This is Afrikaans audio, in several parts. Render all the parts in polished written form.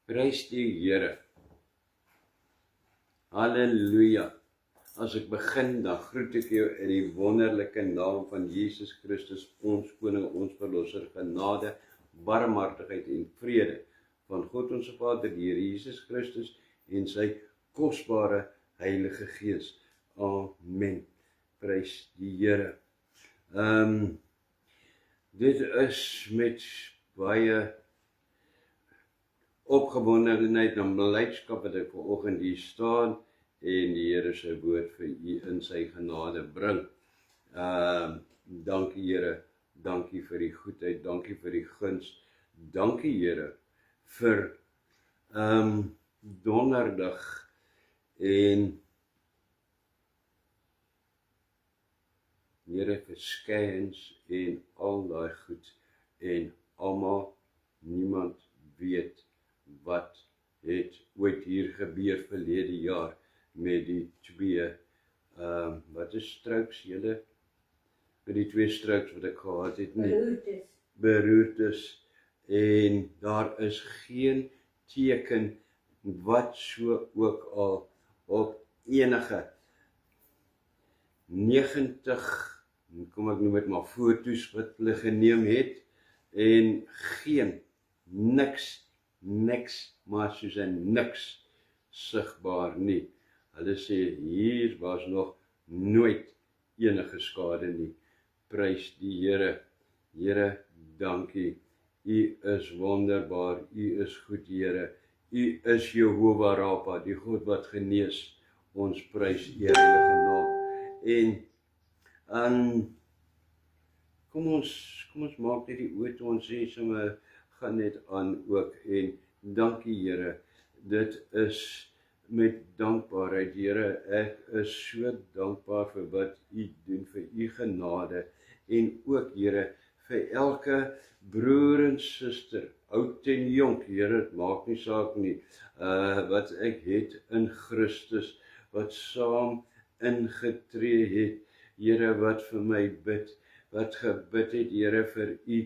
Prys die Here. Halleluja. As ek begin, dan groet ek jou in die wonderlike naam van Jesus Christus, ons Koning, ons Verlosser, genade, barmhartigheid en vrede van God ons Vader, die Here Jesus Christus en sy kosbare Heilige Gees. Amen. Prys die Here. Dit is met baie opgewondenheid en blydskap dat ek vanoggend hier staan en die Here sy woord vir u in sy genade bring. Dankie Here, dankie vir die goedheid, dankie vir die guns, dankie Here vir donderdag en Here verskyns en al daai goed en almal, niemand weet wat het ooit hier gebeur verlede jaar met die twee, wat is strokes julle? Met die twee strokes wat ek gehad het nie. Beroertes. En daar is geen teken wat so ook al op enige 90, kom ek noem dit maar foto's wat hulle geneem het en geen, niks, maar soos 'n niks sigbaar nie. Hulle sê hier was nog nooit enige skade nie. Prys die Here. Here, dankie. U is wonderbaar, u is goed Here. U is Jehovah Rapha, die God wat genees. Ons prys u heilige naam. En kom ons maak net die oë toe, ons sê sommer gaan net aan ook en dankie Here. Dit is met dankbaarheid Here, ek is so dankbaar vir wat u doen, vir u genade en ook Here vir elke broer en suster, oud en jonk Here, het maak nie saak nie, wat ek het in Christus, wat saam ingetree het, Here wat vir my bid, wat gebid het Here vir u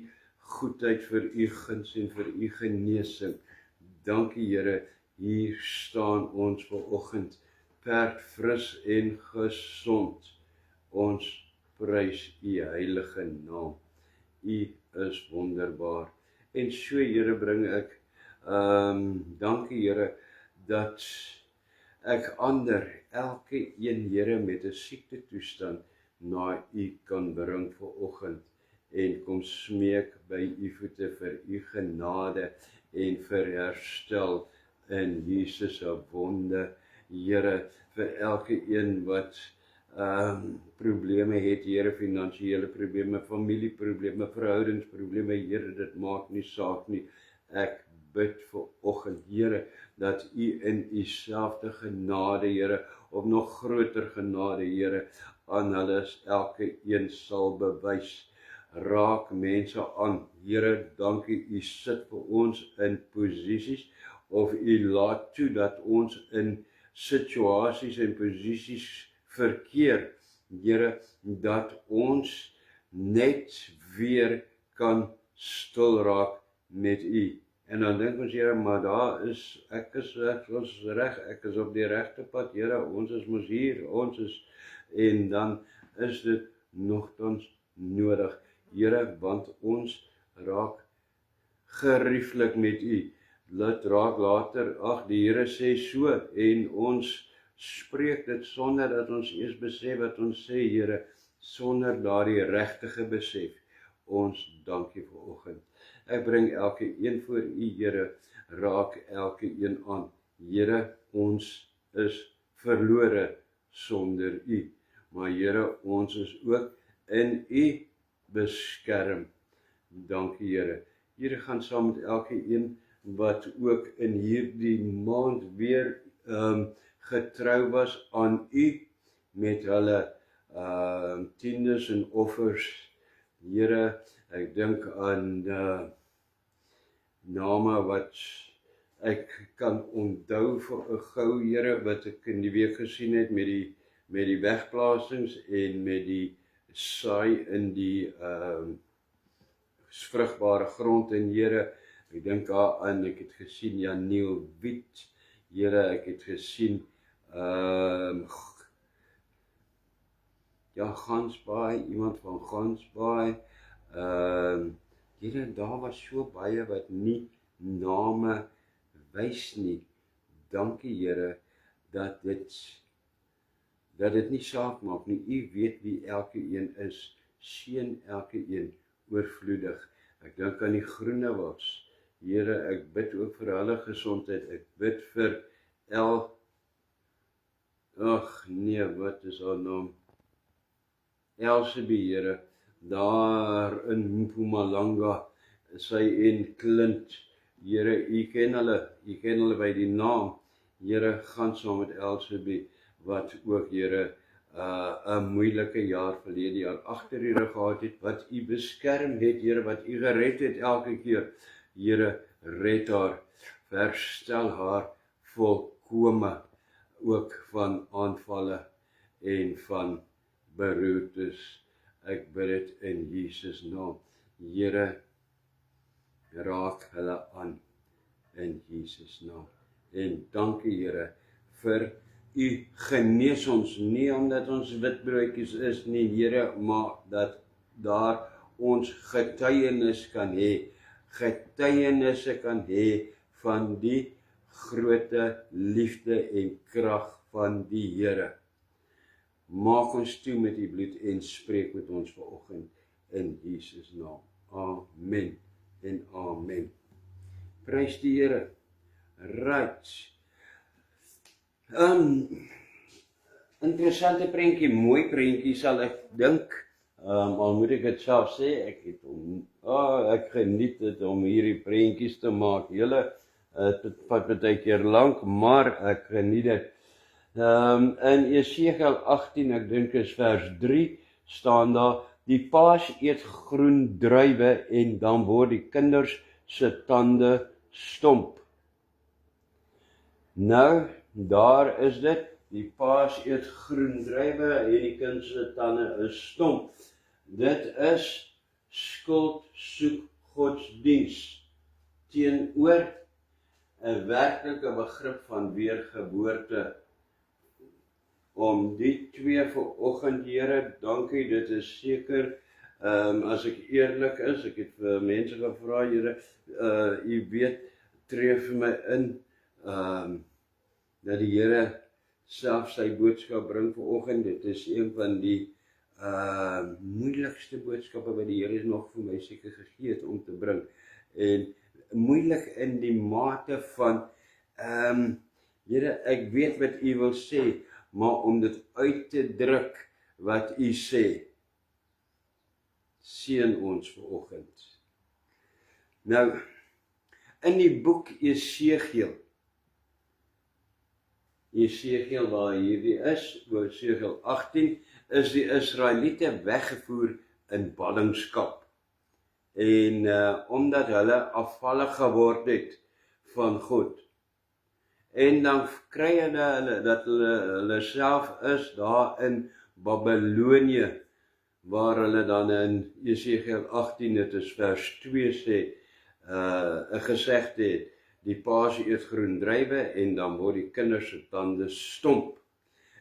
goedheid, vir u guns en vir u genesing. Dankie Here, hier staan ons vanoggend, perdfris en gesond. Ons prys u heilige naam. U is wonderbaar. En so Here bring ek, dankie Here, dat ek ander, elke een Here met 'n siekte toestand na u kan bring vanoggend en kom smeek by u voete vir u genade en vir herstel in Jesus se wonde. Here, vir elke een wat probleme het, Here, finansiële probleme, familieprobleme, verhoudingsprobleme, Here, dit maak nie saak nie. Ek bid vanoggend, Here, dat u in u selfde genade, Here, of nog groter genade, Here, aan hulle elke een sal bewys. Raak mense aan. Here, dankie, u sit vir ons in posisies, of u laat toe dat ons in situasies en posisies verkeer, Here, dat ons net weer kan stil raak met u. En dan dink ons, Here, maar ek is reg, ek is op die regte pad, Here, ons is mos hier, en dan is dit nogtans nodig, Here, want ons raak gerieflik met u. Dit raak later, die Here sê so, en ons spreek dit sonder dat ons eers besef wat ons sê, Here, sonder daardie regtige besef. Ons dankie vanoggend. Ek bring elke een voor u, Here, raak elke een aan. Here, ons is verlore sonder u, maar Here, ons is ook in u beskerm. Dankie Here. Here, gaan saam met elke een wat ook in hierdie maand weer getrou was aan u met hulle tiendes en offers. Here, ek dink aan name wat ek kan onthou vir gou, Here, wat ek in die week gesien het met die wegplasings en met die saai in die vrugbare grond, en Here, Ek dink daaraan, ek het gesien Janiel Wit, Here, ek het gesien Gansbaai, iemand van Gansbaai. Here, daar was so baie wat nie name wys nie. Dankie Here dat dit nie saak maak nie. U weet wie elke een is. Seën elke een oorvloedig. Ek dink aan die Groenewils. Here, ek bid ook vir hulle gesondheid. Ek bid vir wat is haar naam? Elsabie, Here, daar in Mpumalanga, sy en Clint. Here, u ken hulle by die naam. Here, gaan saam met Elsabie, wat ook, Here, 'n moeilike jaar verlede jaar agter u rug gehad het, wat u beskerm het, Here, wat u gered het elke keer. Here, red haar, herstel haar volkome, ook van aanvalle en van beroertes. Ek bid dit in Jesus naam. Here, raak hulle aan in Jesus naam. En dankie Here vir u genees ons, nie omdat ons witbroodjies is nie, Here, maar dat daar ons getuienis kan hê, getuienisse kan hê van die groote liefde en krag van die Here. Maak ons toe met die bloed en spreek met ons vanoggend in Jesus naam. Amen en amen. Prys die Here. Right. Interessante prentjie, mooi prentjie sal ek dink. Al moet ek dit self sê, ek geniet dit om hierdie prentjies te maak. Dit vat baie keer lank, maar ek geniet dit. In Jesegiel 18, ek dink is vers 3, staan daar, die paas eet groen druiwe en dan word die kinders se tande stomp. Nou, daar is dit, die paas eet groen druiwe en die kind se tande is stomp. Dit is skuldsoek godsdiens teenoor 'n werklike begrip van weergeboorte. Om die twee vanoggend, Here, dankie, dit is seker, as ek eerlik is, ek het vir mense gevra, Here, u weet, tree vir my in, dat die Here self sy boodskap bring vanoggend. Dit is een van die moeilikste boodskappe wat die Here nog vir my seker gegee het om te bring. En moeilik in die mate van, Here, ek weet wat u wil sê, maar om dit uit te druk wat u sê, seën ons vanoggend. Nou, in die boek Jesegiel waar hierdie is, Jesegiel 18, is die Israeliete weggevoer in ballingskap. En omdat hulle afvallig geword het van God. En dan kry hulle dat hulle self is daar in Babylonië, waar hulle dan in Jesegiel 18, dit is vers 2 sê, 'n gesegde het, die paas eet groen druiwe en dan word die kinders se tande stomp.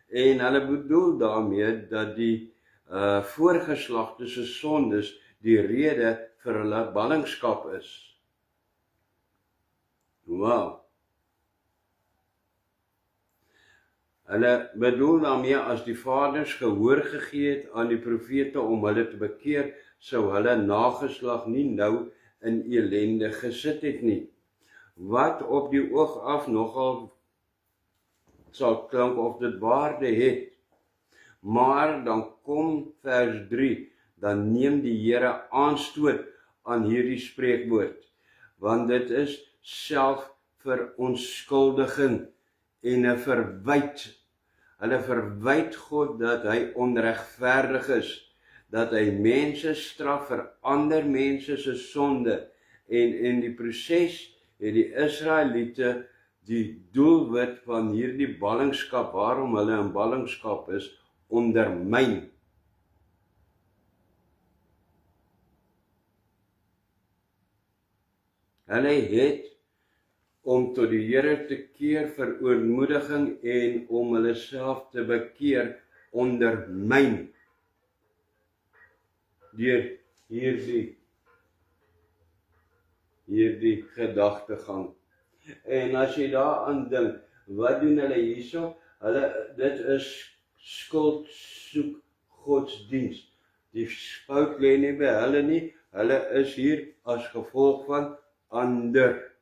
En hulle bedoel daarmee dat die voorgeslagte se sondes die rede vir hulle ballingskap is. Wow. Hulle bedoel daarmee as die vaders gehoor gegee het aan die profete om hulle te bekeer, sou hulle nageslag nie nou in ellende gesit het nie. Wat op die oog af nogal sal klink of dit waarde het. Maar dan kom vers 3, dan neem die Here aanstoot aan hierdie spreekwoord, want dit is selfverontskuldiging en 'n verwyt. Hulle verwyt God dat hy onregverdig is, dat hy mense straf vir ander mense se sonde, en in die proses het die Israeliete die doelwit van hierdie ballingskap, waarom hulle in ballingskap is, ondermyn. Hulle het om tot die Here te keer vir ootmoediging en om hulle self te bekeer ondermyn deur hierdie gedagtegang. En as jy daaraan dink, wat doen hulle hierso? Dit is skuldsoek godsdienst. Die fout lê nie by hulle nie, hulle is hier as gevolg van ander.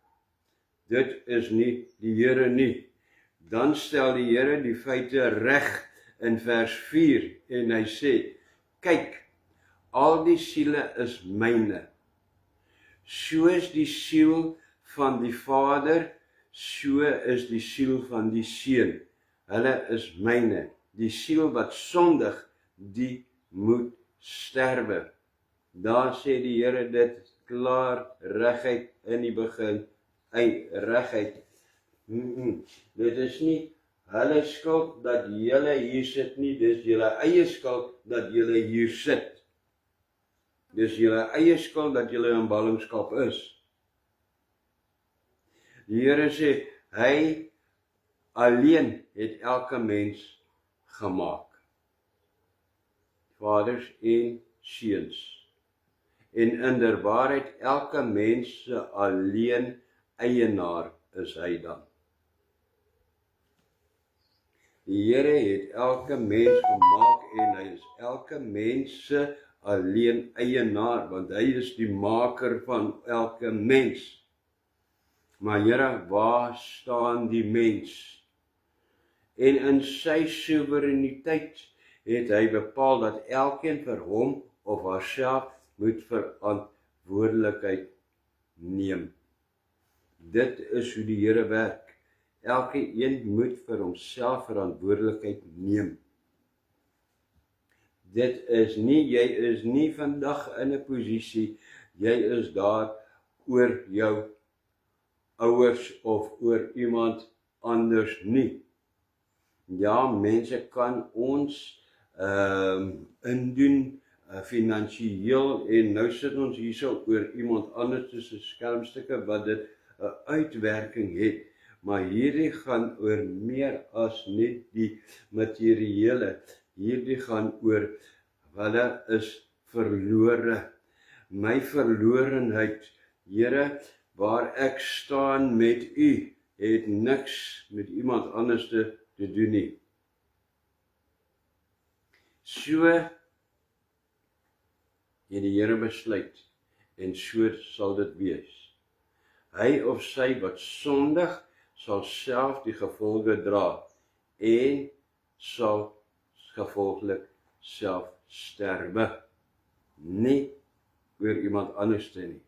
Dit is nie die Here nie. Dan stel die Here die feite reg in vers 4 en hy sê, kyk, al die siele is myne. Soos die siel van die Vader, so is die siel van die Seun. Hulle is myne. Die siel wat sondig, die moet sterwe. Daar sê die Here dit klaar, reguit in die begin, reguit. Dit is nie hulle skuld dat julle hier sit nie, dis julle eie skuld dat julle hier sit. Dis julle eie skuld dat julle in ballingskap is. Die Here sê, hy alleen het elke mens gemaak. Vaders en seuns. En inderwaarheid elke mens se alleen eienaar is hy dan. Die Here het elke mens gemaak en hy is elke mens se alleen eienaar, want hy is die maker van elke mens. Maar Here, waar staan die mens? En in sy soewereiniteit het hy bepaal dat elkeen vir hom of haarself moet verantwoordelikheid neem. Dit is hoe die Here werk. Elkeen moet vir homself verantwoordelikheid neem. Dit is nie, jy is nie vandag in 'n posisie, jy is daar oor jou ouers of oor iemand anders nie. Ja, mense kan ons indoen finansiëel en nou sit ons hierso oor iemand anders se skermstukke wat dit 'n uitwerking het. Maar hierdie gaan oor meer as net die materiële. Hierdie gaan oor hulle is verlore. My verlorenheid, Here, waar ek staan met U, het niks met iemand anders te doen nie. So het die Here besluit, en so sal dit wees. Hy of sy wat sondig, sal self die gevolge dra, en sal gevolglik self sterwe. Nie oor iemand anders te nie.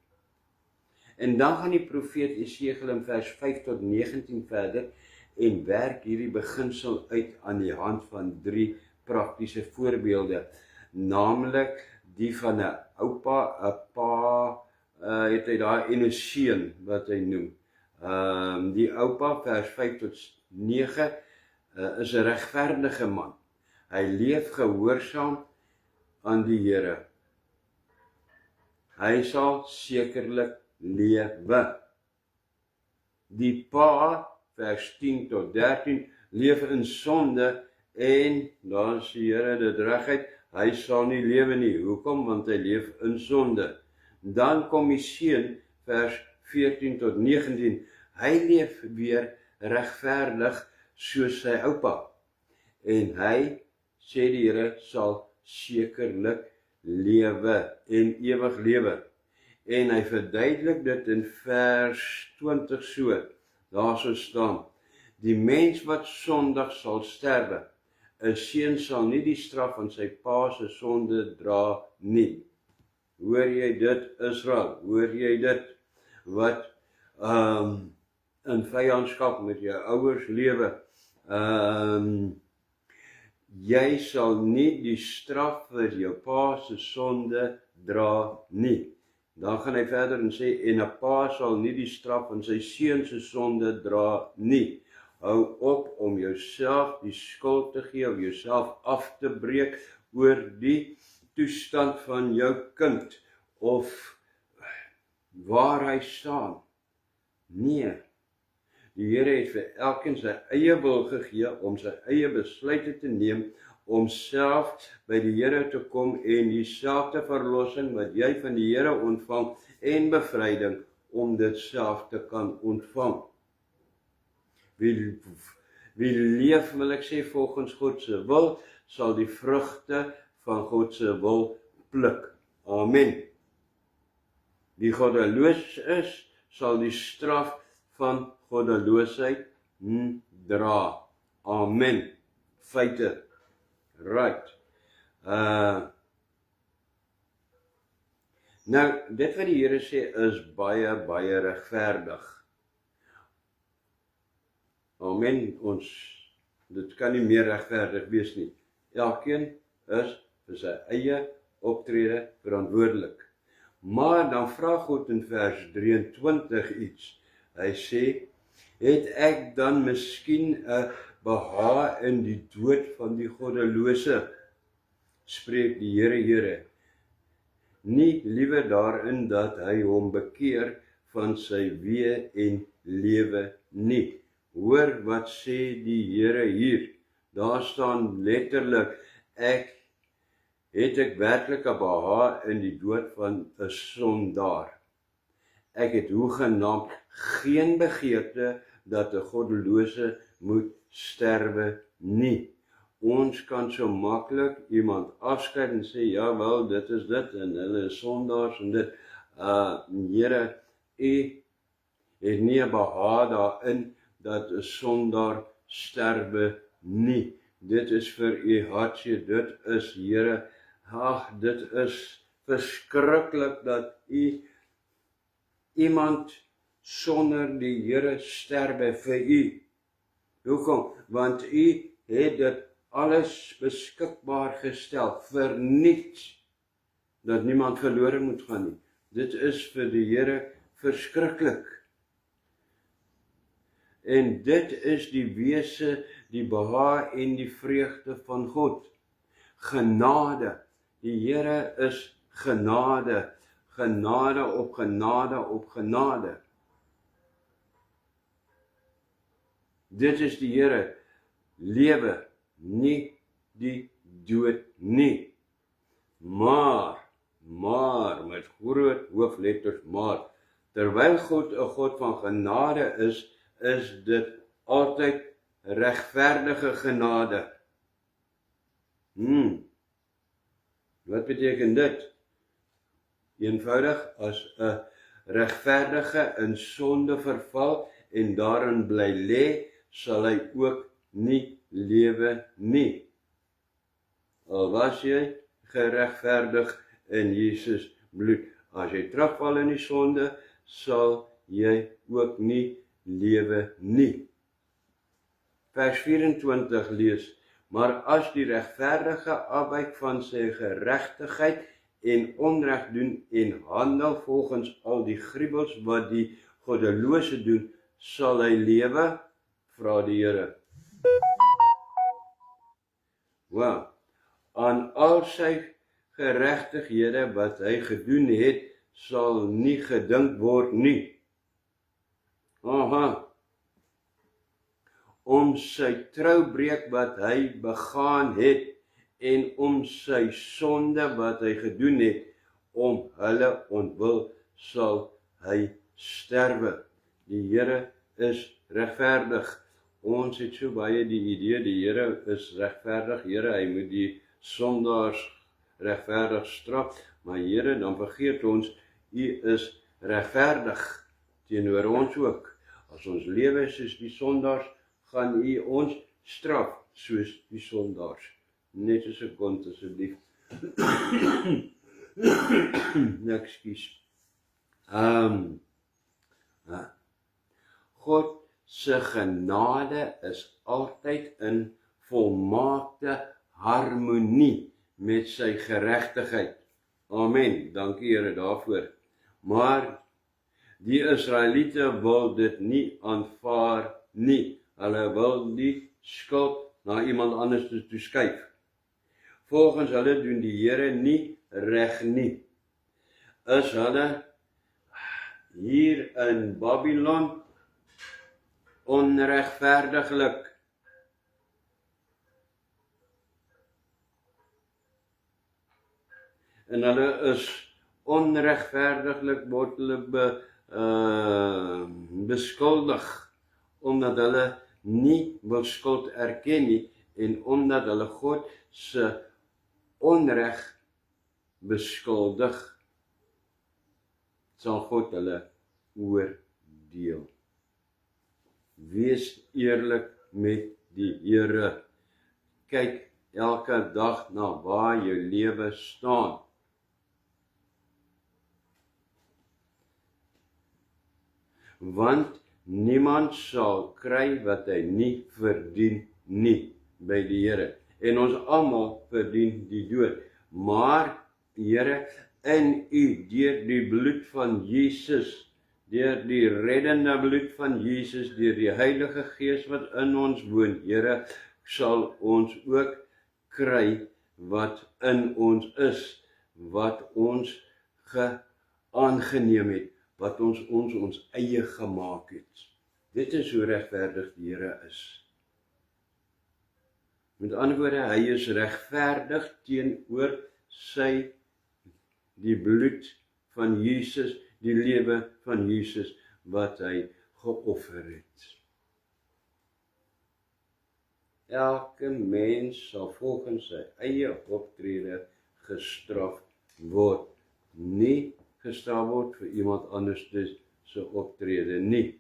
En dan gaan die profeet Jesegiel in vers 5 tot 19 verder, en werk hierdie beginsel uit aan die hand van 3 praktiese voorbeelde, naamlik die van 'n oupa, 'n pa, het hy daar en 'n seun wat hy noem. Die oupa, vers 5 tot 9, is 'n regverdige man. Hy leef gehoorsaam aan die Here. Hy sal sekerlik lewe. Die pa, vers 10 tot 13, leef in sonde en dan sê die Here dit reguit, hy sal nie lewe nie. Hoekom? Want hy leef in sonde. Dan kom die seun, vers 14 tot 19, hy leef weer regverdig soos sy oupa. En hy, sê die Here, sal sekerlik lewe en ewig lewe. En hy verduidelik dit in vers 20 so, daar so staan, die mens wat sondig sal sterwe, 'n seun sal nie die straf van sy pa se sonde dra nie. Hoor jy dit, Israel? Hoor jy dit? Wat in vyandskap met jou ouers lewe, jy sal nie die straf vir jou pa se sonde dra nie. Dan gaan hy verder en sê, en 'n pa sal nie die straf van sy seun se sonde dra nie. Hou op om jouself die skuld te gee, of jouself af te breek oor die toestand van jou kind, of waar hy staan. Nee. Die Here het vir elkeen sy eie wil gegee om sy eie besluite te neem, om self by die Here te kom en dieselfde verlossing wat jy van die Here ontvang en bevryding, om dit self te kan ontvang. Wie leef, wil ek sê, volgens God se wil, sal die vrugte van God se wil pluk. Amen. Wie goddeloos is, sal die straf van goddeloosheid dra. Amen. Feite. Right. Nou, dit wat die Here sê is baie, baie regverdig. Amen. Dit kan nie meer regverdig wees nie. Elkeen is vir sy eie optrede verantwoordelik. Maar dan vra God in vers 23 iets. Hy sê, het ek dan miskien 'n behaag in die dood van die goddelose? Spreek die Here, nie liewer daarin dat hy hom bekeer van sy weë en lewe nie. Hoor wat sê die Here hier. Daar staan letterlik, het ek werklik 'n behaag in die dood van 'n sondaar. Ek het hoegenaamd geen begeerte dat 'n goddelose moet sterwe nie. Ons kan so maklik iemand afskei en sê, ja wel, dit is dit, en hulle is sondaars en dit. Here, U het nie 'n behaag daarin dat 'n sondaar sterwe nie. Dit is vir U hartseer, dit is, Here, dit is verskriklik dat U iemand sonder die Here sterwe vir U. Hoekom? Want U het dit alles beskikbaar gestel vir niets, dat niemand verlore moet gaan nie. Dit is vir die Here verskriklik. En dit is die wese, die behaag en die vreugde van God. Genade. Die Here is genade. Genade op genade op genade. Dit is die Here. Lewe, nie die dood nie. Maar met groot hoofletters maar, terwyl God 'n God van genade is dit altyd regverdige genade. Wat beteken dit? Eenvoudig, as 'n regverdige in sonde verval en daarin bly lê, sal hy ook nie lewe nie. Al was jy geregverdig in Jesus bloed, as jy terugval in die sonde, sal jy ook nie lewe nie. Vers 24 lees, maar as die regverdige afwyk van sy geregtigheid en onreg doen en handel volgens al die gruwels wat die goddelose doen, sal hy lewe? Vra die Here. Wel, aan al sy geregtighede wat hy gedoen het, sal nie gedink word nie. Om sy troubreek wat hy begaan het en om sy sonde wat hy gedoen het, om hulle ontwil sal hy sterwe. Die Here is regverdig. Ons het so baie die idee, die Here is regverdig. Here, hy moet die sondaars regverdig straf. Maar Here, dan vergeet ons, U is regverdig teenoor ons ook. As ons lewe soos die sondaars, gaan U ons straf soos die sondaars. Net 'n sekonde asseblief. Ekskuus. God se genade is altyd in volmaakte harmonie met sy geregtigheid. Amen. Dankie Here daarvoor. Maar die Israeliete wil dit nie aanvaar nie. Hulle wil die skuld na iemand anders toe skuif. Volgens hulle doen die Here nie reg nie. Is hulle hier in Babylon onregverdiglik. En hulle is onregverdiglik word hulle beskuldig, omdat hulle nie wil skuld erken nie, en omdat hulle God se onreg beskuldig, sal God hulle oordeel. Wees eerlik met die Here. Kyk elke dag na waar jou lewe staan. Want niemand sal kry wat hy nie verdien nie by die Here. En ons almal verdien die dood. Maar Here, in U, deur die bloed van Jesus, deur die reddende bloed van Jesus, deur die Heilige Gees wat in ons woon, Here, sal ons ook kry wat in ons is, wat ons aangeneem het, wat ons eie gemaak het. Dit is hoe regverdig die Here is. Met ander woorde, hy is regverdig teenoor die bloed van Jesus, die lewe van Jesus wat hy geoffer het. Elke mens sal volgens sy eie optrede gestraf word, nie gestraf word vir iemand anders se optrede nie.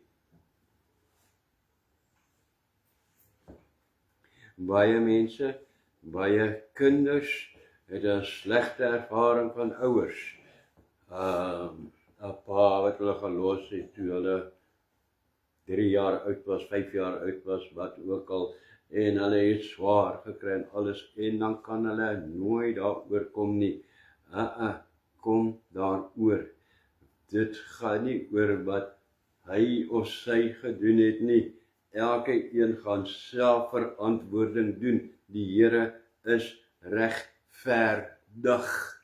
Baie mense, baie kinders het 'n slegte ervaring van ouers. 'n Pa wat hulle gelos het toe hulle 3 jaar oud was, 5 jaar oud was, wat ook al, en hulle het swaar gekry en alles, en dan kan hulle nooit daaroor kom nie. Kom daaroor. Dit gaan nie oor wat hy of sy gedoen het nie. Elke een gaan self verantwoording doen. Die Here is regverdig.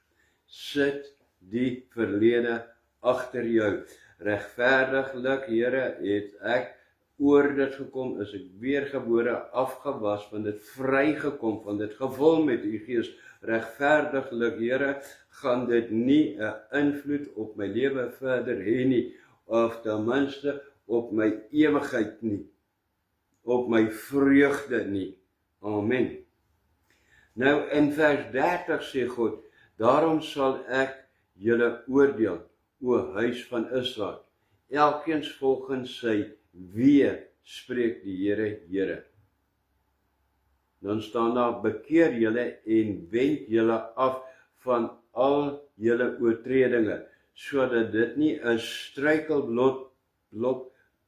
Sit die verlede agter jou. Regverdiglik, Here, het ek oor dit gekom, is ek weergebore, afgewas van dit, vrygekom van dit, gevul met U Gees. Regverdiglik, Here, gaan dit nie 'n invloed op my lewe verder hê nie, of ten minste op my ewigheid nie, op my vreugde nie. Amen. Nou in vers 30 sê God, daarom sal ek julle oordeel, o huis van Israel, elkeen volgens sy weë, spreek die Here, Here. Dan staan daar, bekeer julle en wend julle af van al julle oortredinge, sodat dit nie 'n struikelblok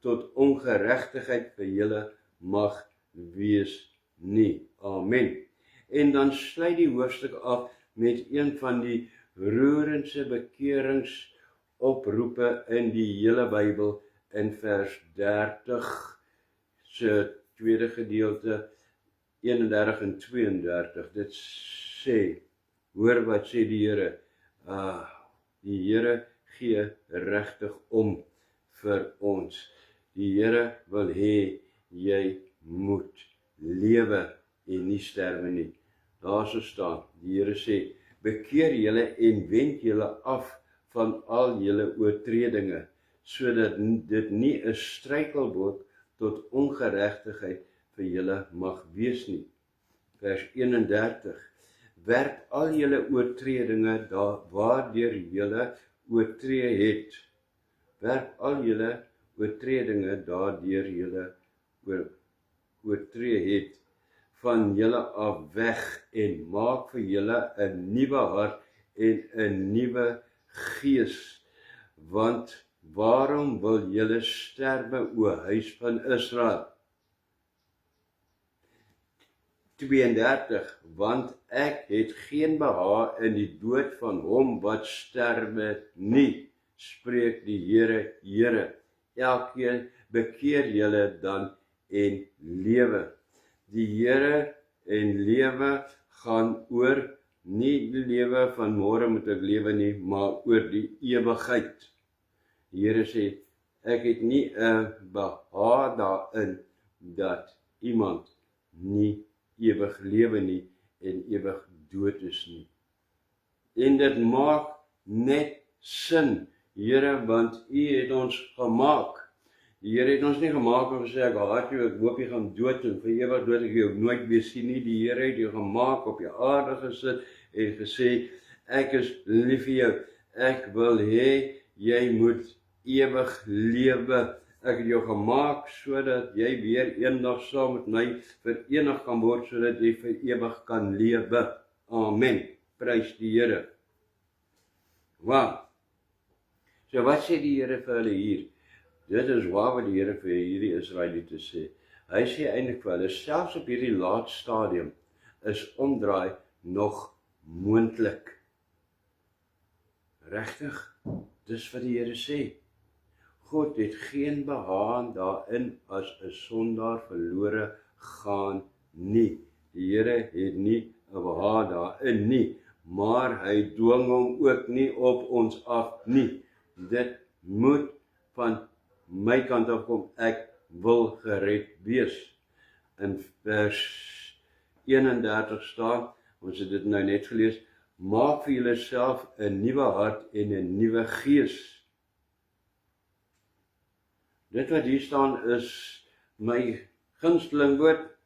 tot ongeregtigheid vir julle mag wees nie. Amen. En dan sluit die hoofstuk af met een van die roerendste bekeringsoproepe in die hele Bybel, in vers 30 se tweede gedeelte, 31 en 32. Dit sê, hoor wat sê die Here, die Here gee regtig om vir ons. Die Here wil hê jy moet lewe en nie sterwe nie. Daar so staan, die Here sê, bekeer julle en wend julle af van al julle oortredinge, sodat dit nie 'n struikelblok tot ongeregtigheid vir julle mag wees nie. Vers 31, werp al julle oortredinge waardeur julle oortree het. Werp al julle oortredinge daardeur julle oortree het, van julle af weg, en maak vir julle 'n nuwe hart en 'n nuwe gees. Want waarom wil julle sterwe, o huis van Israel? 32, want ek het geen behaag in die dood van hom wat sterwe nie, spreek die Here, Here. Elkeen bekeer julle dan en lewe. Die Here en lewe gaan oor nie die lewe van môre moet ek lewe nie, maar oor die ewigheid. Die Here sê, ek het nie 'n behaag daarin dat iemand nie ewig lewe nie en ewig dood is nie. En dit maak net sin, Here, want U het ons gemaak. Die Here het ons nie gemaak om te sê, ek haat jou, ek hoop jy gaan dood en vir ewig dood, ek jou nooit weer sien nie. Die Here het jou gemaak, op jou aarde gesit en gesê, ek is lief vir jou, ek wil hê, jy moet ewig lewe. Ek het jou gemaak, sodat jy weer eendag saam met my verenig kan word, sodat jy vir ewig kan lewe. Amen. Prys die Here. Wow. So wat sê die Here vir hulle hier? Dit is waar wat die Here vir hierdie Israeliete sê. Hy sê eintlik vir hulle, selfs op hierdie laat stadium is omdraai nog moontlik. Regtig? Dis wat die Here sê. God het geen behaag daarin as 'n sondaar verlore gaan nie. Die Here het nie 'n behaag daarin nie, maar hy dwing hom ook nie op ons af nie. Dit moet van my kant af kom, ek wil gered wees. In vers 31 staan, ons het dit nou net gelees, maak vir julleself 'n nuwe hart en 'n nuwe gees. Dit wat hier staan is my gunsteling woord.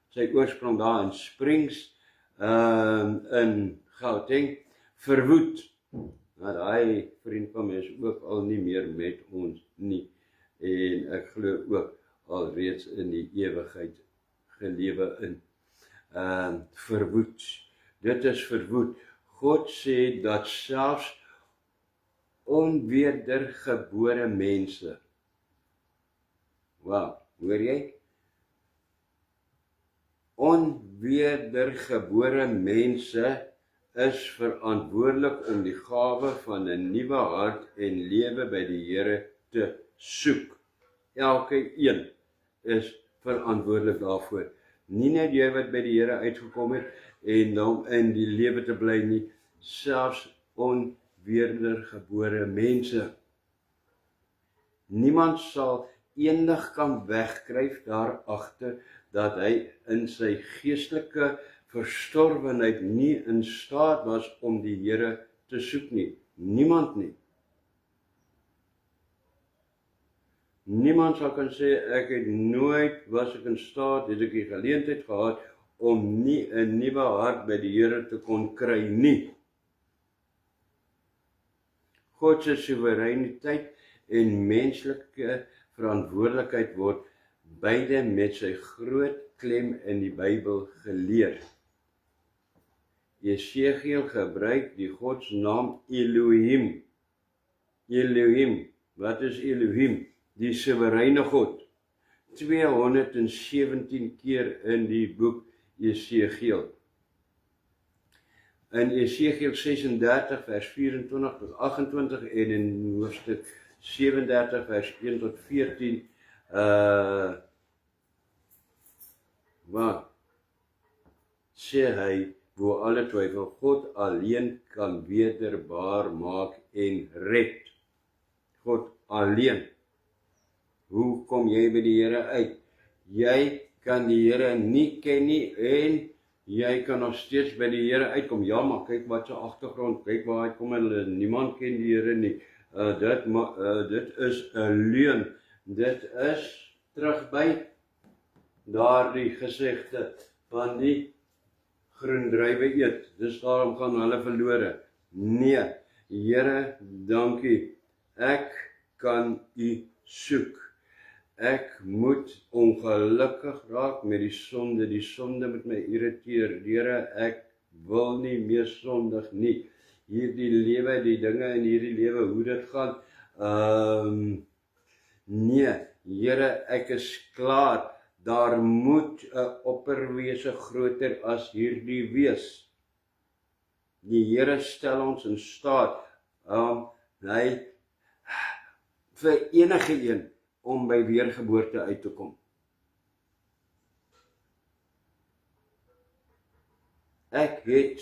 Sy oorsprong daar in Springs, in Gauteng, verwoed. Nou daai vriend van my is ook al nie meer met ons nie. En ek glo ook al reeds in die ewigheid gelewe in. Verwoed. Dit is verwoed. God sê dat selfs onwedergebore mense, wow, hoor jy? Onwedergebore mense is verantwoordelik om die gawe van 'n nuwe hart en lewe by die Here te soek. Elke een is verantwoordelik daarvoor. Nie net jy wat by die Here uitgekom het en om in die lewe te bly nie, selfs onwedergebore mense. Niemand sal eendag kan wegkryf daar agter dat hy in sy geestelike verstorwenheid nie in staat was om die Here te soek nie. Niemand nie. Niemand sal kan sê, ek het nooit, was ek in staat, het ek die geleentheid gehad, om nie 'n nuwe hart by die Here te kon kry nie. God se soewereiniteit en menslike verantwoordelikheid word beide met sy groot klem in die Bybel geleer. Jesegiel gebruik die godsnaam Elohim. Elohim, wat is Elohim? Die soewereine God. 217 keer in die boek Jesegiel. In Jesegiel 36 vers 24 tot 28 en in hoofstuk 37 vers 1 tot 14 wat sê hy, bo alle twyfel, God alleen kan wederbaar maak en red. God alleen. Hoe kom jy by die Here uit? Jy kan die Here nie ken nie en jy kan nog steeds by die Here uitkom. Ja, maar kyk wat se agtergrond, kyk waar hy kom en niemand ken die Here nie. Dit is 'n leuen. Dit is terug by daardie gesegde van die groen druiwe eet. Dis daarom gaan hulle verlore. Nee, Here, dankie. Ek kan U soek. Ek moet ongelukkig raak met die sonde moet my irriteer. Here, ek wil nie meer sondig nie. Hierdie lewe, die dinge in hierdie lewe, hoe dit gaan, nee, Here, ek is klaar. Daar moet 'n opperwese groter as hierdie wees. Die Here stel ons in staat, hy vir enige een om by weergeboorte uit te kom. Ek het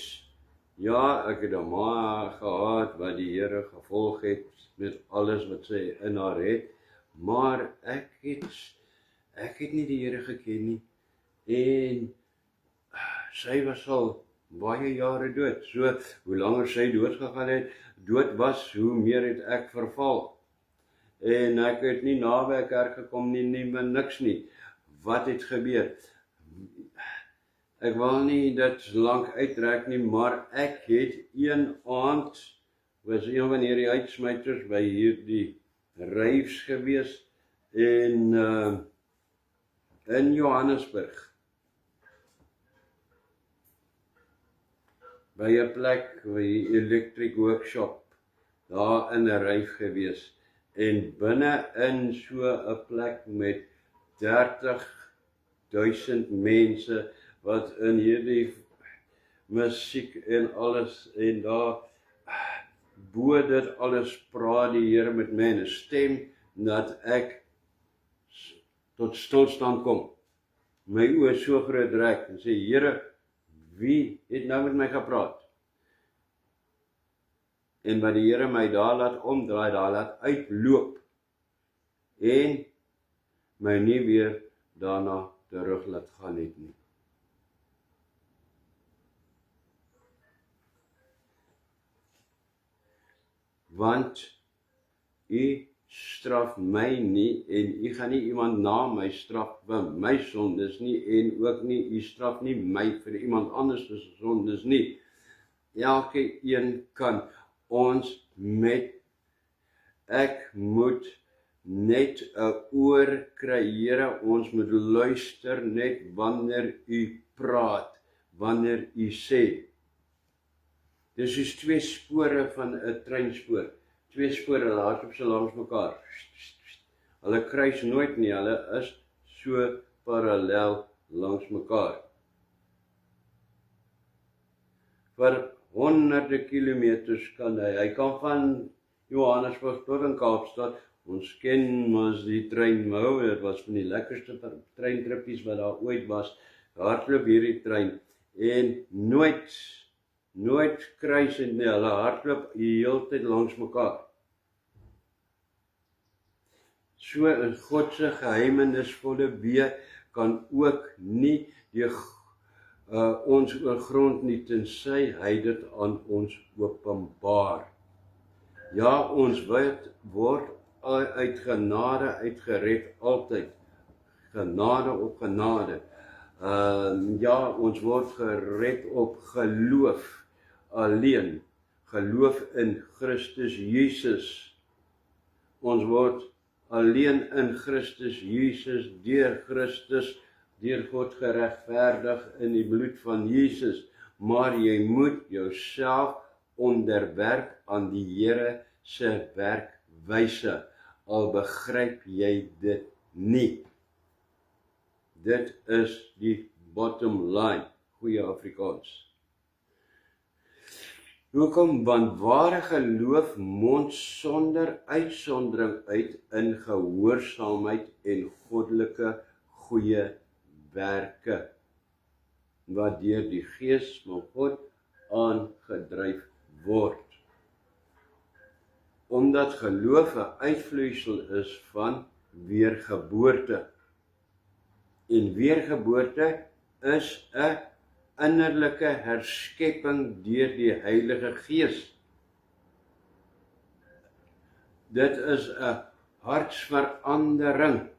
Ja, ek het 'n ma gehad wat die Here gevolg het met alles wat sy in haar het, maar ek het nie die Here geken nie en sy was al baie jare dood. So hoe langer sy dood was, hoe meer het ek verval. En ek het nie naby 'n kerk gekom nie, niks nie. Wat het gebeur? Ek wil nie dit lank uittrek nie, maar ek het een aand, was een van hierdie uitsmyters by hierdie raves gewees en in Johannesburg, by 'n plek, by die electric workshop, daar in 'n rave gewees, en binne in so 'n plek met 30.000 mense, wat in hierdie musiek en alles, en daar, bo dit alles praat die Here met my in 'n stem, dat ek tot stilstand kom. My oë so groot rek, en sê, Here, wie het nou met my gepraat? En wat die Here my daar laat omdraai, daar laat uitloop, en my nie weer daarna terug laat gaan het nie. Want u straf my nie, en u gaan nie iemand na my straf vir my sondes nie, en ook nie, u straf nie my vir iemand anders se sondes nie. Elke een kan ons ek moet net 'n oor kry, Here, ons moet luister net wanneer u praat, wanneer u sê. Dis soos twee spore van 'n treinspoor. Twee spore hardloop so langs mekaar. Hulle kruis nooit nie, hulle is so parallel langs mekaar. Vir honderde kilometers kan hy kan van Johannesburg tot in Kaapstad, ons ken mos die trein Mou, dit was van die lekkerste treintrippies wat daar ooit was, hardloop hierdie trein, en nooit kruis en nie, hulle hardloop die hele tyd langs mekaar. So 'n God se geheimenisvolle weë kan ook nie die ons oorgrond nie, tensy hy dit aan ons openbaar. Ja, ons word uit genade uitgered, altyd. Genade op genade. Ja, ons word gered op geloof alleen. Geloof in Christus Jesus. Ons word alleen in Christus Jesus, deur God geregverdig in die bloed van Jesus. Maar jy moet jouself onderwerp aan die Here se werkwyse, al begryp jy dit nie. Dit is die bottom line, goeie Afrikaans. Hoekom? Want ware geloof mond sonder uitsondering uit in gehoorsaamheid en goddelike goeie werke, wat deur die Gees van God aangedryf word. Omdat geloof 'n uitvloeisel is van weergeboorte. En weergeboorte is 'n innerlike herskepping deur die Heilige Gees. Dit is 'n hartsverandering.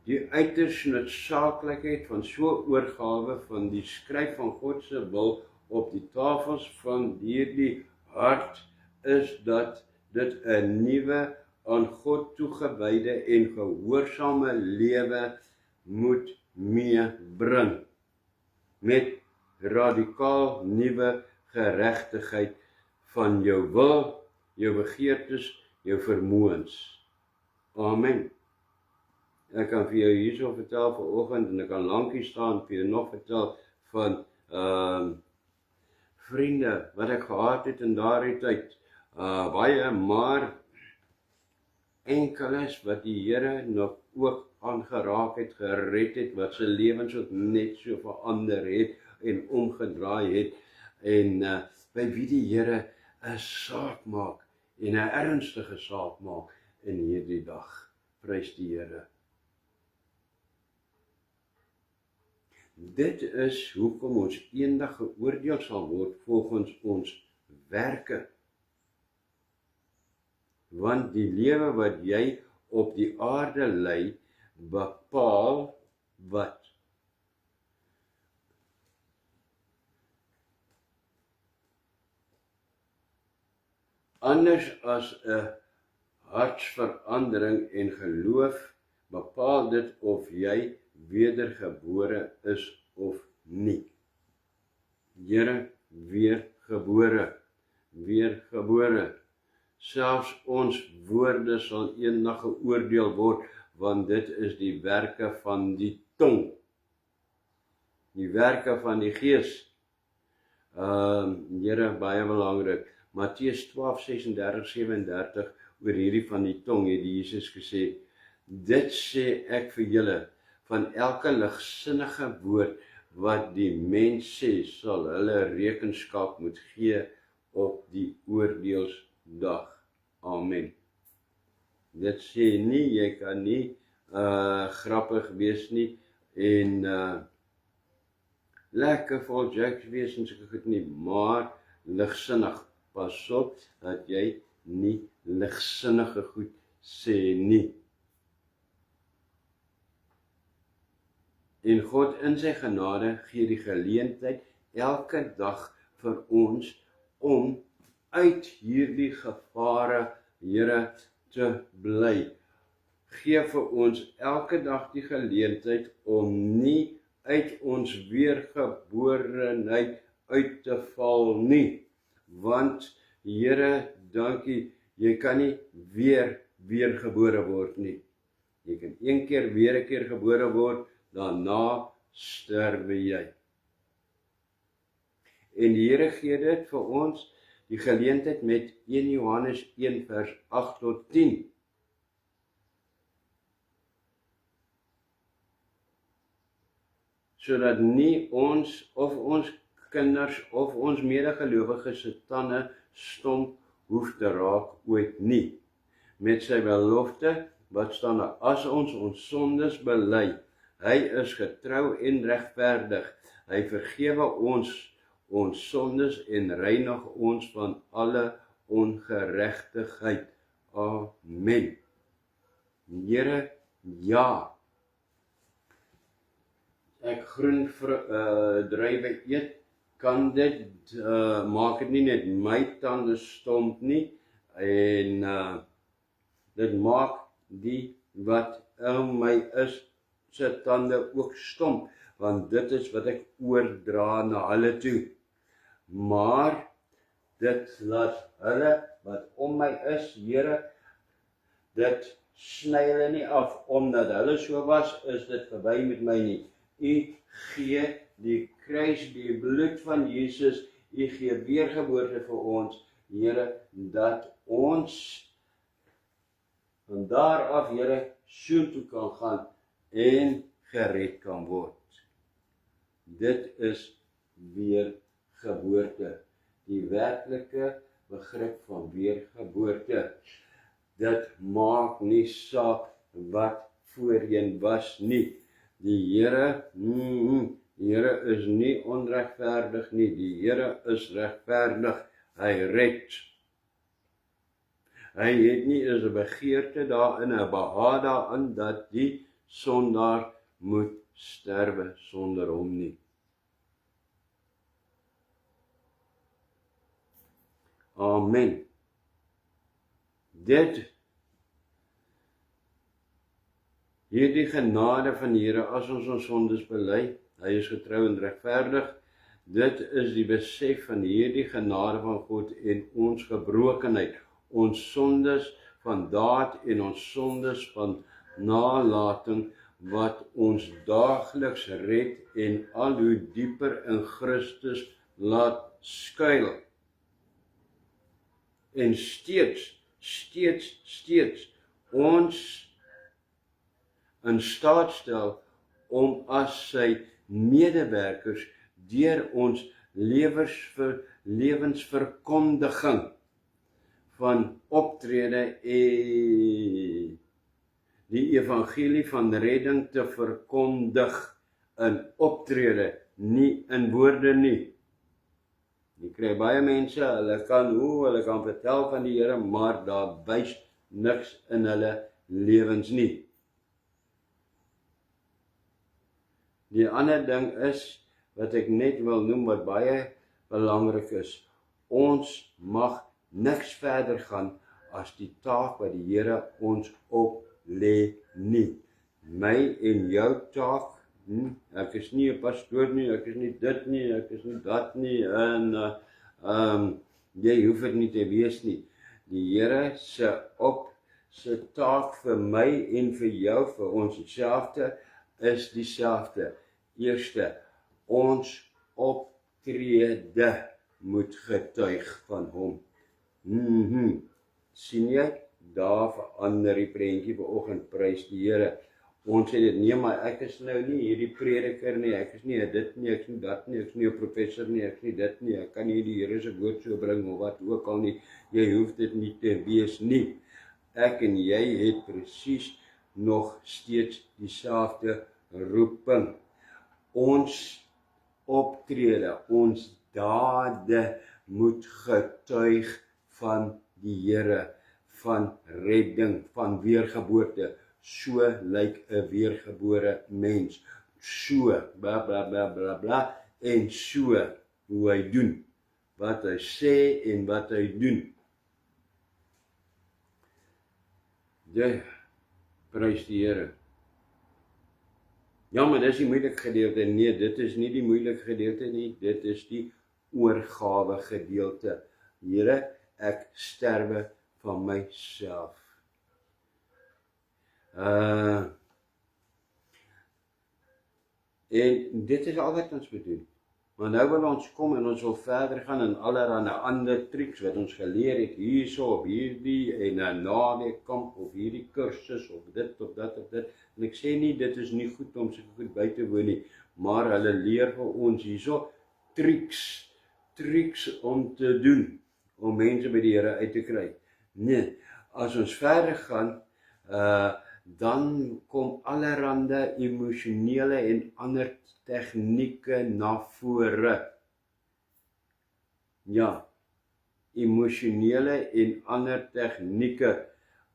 Die uiters noodsaaklikheid van so 'n oorgawe van die skryf van God se wil op die tafels van hierdie hart is dat dit 'n nuwe, aan God toegewyde en gehoorsame lewe moet meebring, met radikaal nuwe geregtigheid van jou wil, jou begeertes, jou vermoëns. Amen. Ek kan vir jou hierso vertel vanoggend, en ek kan lankie staan vir jou nog vertel van vriende wat ek gehad het in daardie tyd, baie, maar enkeles wat die Here nog ook aangeraak het, gered het, wat sy lewens ook net so verander het en omgedraai het. en by wie die Here 'n saak maak en 'n ernstige saak maak in hierdie dag. Prys die Here. Dit is hoekom ons eendag geoordeel sal word volgens ons werke. Want die lewe wat jy op die aarde lei, bepaal wat? Anders as 'n hartsverandering en geloof, bepaal dit of jy wedergebore is of nie. Here, weergebore. Selfs ons woorde sal eendag geoordeel word, want dit is die werke van die tong. Die werke van die Gees. Here, baie belangrik. Matteus 12:36-37 oor hierdie van die tong het Jesus gesê, dit sê ek vir julle, van elke ligsinnige woord wat die mens sê, sal hulle rekenskap moet gee op die oordeelsdag. Amen. Dit sê nie, jy kan nie grappig wees nie en lekker vol jokes wees en sulke goed nie, maar ligsinnig. Pas op dat jy nie ligsinnige goed sê nie. En God in sy genade gee die geleentheid elke dag vir ons om uit hierdie gevare, Here, te bly. Gee vir ons elke dag die geleentheid om nie uit ons weergeborenheid uit te val nie. Want, Here, dankie, jy kan nie weer gebore word nie. Jy kan een keer weer 'n keer gebore word, daarna sterwe jy. En die Here gee dit vir ons, die geleentheid met 1 Johannes 1 vers 8 tot 10. Sodat nie ons of ons kinders of ons medegelowiges se tande stomp hoef te raak ooit nie. Met sy belofte, wat staan daar, as ons sondes bely, hy is getrou en regverdig, hy vergewe ons sondes en reinig ons van alle ongeregtigheid. Amen. Here, ja. Ek groen druiwe eet, kan dit, maak dit nie net my tande stomp nie, en dit maak die wat in my is, se tande ook stomp, want dit is wat ek oordra na hulle toe. Maar, dit laat hulle wat om my is, Here, dit sny hulle nie af, omdat hulle so was, is dit verby met my nie. U gee die kruis, die bloed van Jesus, U gee weergeboorte vir ons, Here, dat ons van daar af, Here, soontoe kan gaan en gered kan word. Dit is weergeboorte, die werklike begrip van weergeboorte. Dit maak nie saak wat voorheen was nie. Die Here, die Here is nie onregverdig nie, die Here is regverdig, hy red. Hy het nie eens 'n begeerte daarin, 'n behaag daarin, dat die sondaar moet sterwe sonder hom nie. Amen. Hierdie genade van die Here, as ons sondes bely, hy is getrou en regverdig, dit is die besef van hierdie genade van God en ons gebrokenheid, ons sondes van daad en ons sondes van nalating, wat ons daagliks red en al hoe dieper in Christus laat skuil. En steeds ons in staat stel om as sy medewerkers deur ons lewensverkondiging van optrede en die evangelie van redding te verkondig in optrede, nie in woorde nie. Jy kry baie mense, hulle kan vertel van die Here, maar daar wys niks in hulle lewens nie. Die ander ding is, wat ek net wil noem, wat baie belangrik is, ons mag niks verder gaan as die taak wat die Here ons oplê nie. My en jou taak, ek is nie 'n pastoor nie, ek is nie dit nie, ek is nie dat nie, en jy hoef dit nie te wees nie. Die Here se taak vir my en vir jou, vir ons dieselfde, is dieselfde. Eerste, ons optrede moet getuig van hom. Sien jy? Daar verander die prentjie vanoggend, prys die Here. Ons sê dit, nee, maar ek is nou nie hierdie prediker nie, ek is nie dit nie, ek is nie dat nie, ek is nie 'n professor nie, ek is nie dit nie, ek kan nie die Here se woord so bring, of wat ook al nie, jy hoef dit nie te wees nie. Ek en jy het presies nog steeds dieselfde roeping. Ons optrede, ons dade moet getuig van die Here, van redding, van weergeboorte. So lyk 'n weergebore mens. So, bla bla bla bla bla, en so hoe hy doen, wat hy sê en wat hy doen. Ja, prys die Here. Ja, maar dis die moeilike gedeelte. Nee, dit is nie die moeilike gedeelte nie, dit is die oorgawe gedeelte. Here, ek sterwe van myself. En dit is al wat ons moet doen. Maar nou wil ons kom en ons wil verder gaan in allerlei ander triks wat ons geleer het hierso op hierdie en 'n naweekkamp of hierdie kursus of dit of dat of dit. En ek sê nie dit is nie goed om so goed by te woon nie, maar hulle leer vir ons hierso triks om te doen om mense by die Here uit te kry. Nee, as ons verder gaan, dan kom allerhande emosionele en ander tegnieke na vore. Ja, emosionele en ander tegnieke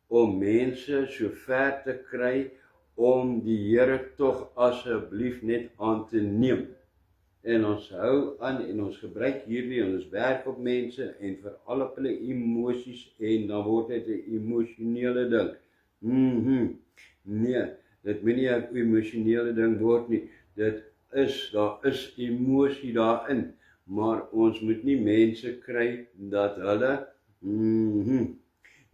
om mense so ver te kry om die Here tog asseblief net aan te neem. En ons hou aan en ons gebruik hierdie en ons werk op mense en veral op hulle emosies en dan word dit 'n emosionele ding. Nee, dit moet nie 'n emosionele ding word nie. Daar is emosie daarin, maar ons moet nie mense kry dat hulle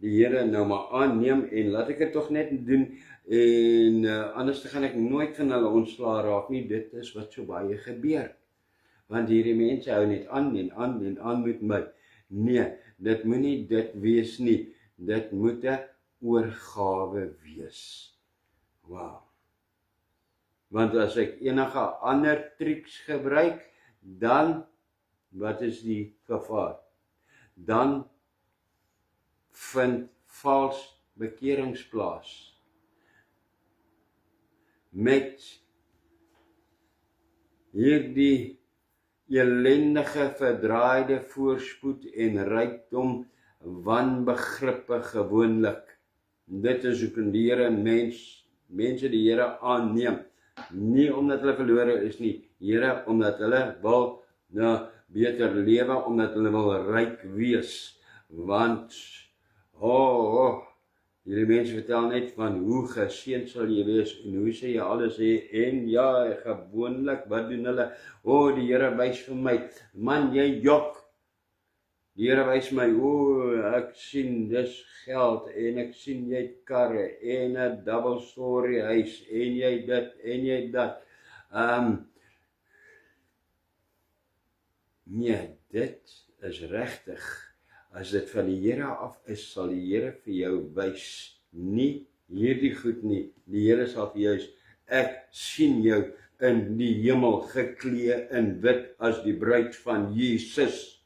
die Here nou maar aanneem en laat ek dit tog net doen en anders gaan ek nooit van hulle ontslaa raak nie. Dit is wat so baie gebeur. Want hierdie mense hou net aan en aan en aan met my. Nee, dit moet nie dit wees nie. Dit moet 'n oorgawe wees. Wow. Want as ek enige ander triks gebruik, dan, wat is die gevaar? Dan vind vals bekerings plaas. Met hierdie elendige verdraaide voorspoed en rykdom, wanbegrippe gewoonlik. Dit is hoe die Here mense die Here aanneem. Nie omdat hulle verlore is nie, Here, omdat hulle wil beter lewe, omdat hulle wil ryk wees. Want, hierdie mense vertel net van hoe geseënd sal jy wees en hoe sê jy alles hê en ja, gewoonlik, wat doen hulle? Die Here wys vir my, man, jy jok. Die Here wys my, ek sien dis geld en ek sien jy het karre en 'n double story huis en jy dit en jy dat. Nee, dit is regtig. As dit van die Here af is, sal die Here vir jou wys, nie hierdie goed nie. Die Here sal vir jou, ek sien jou in die hemel geklee in wit as die bruid van Jesus.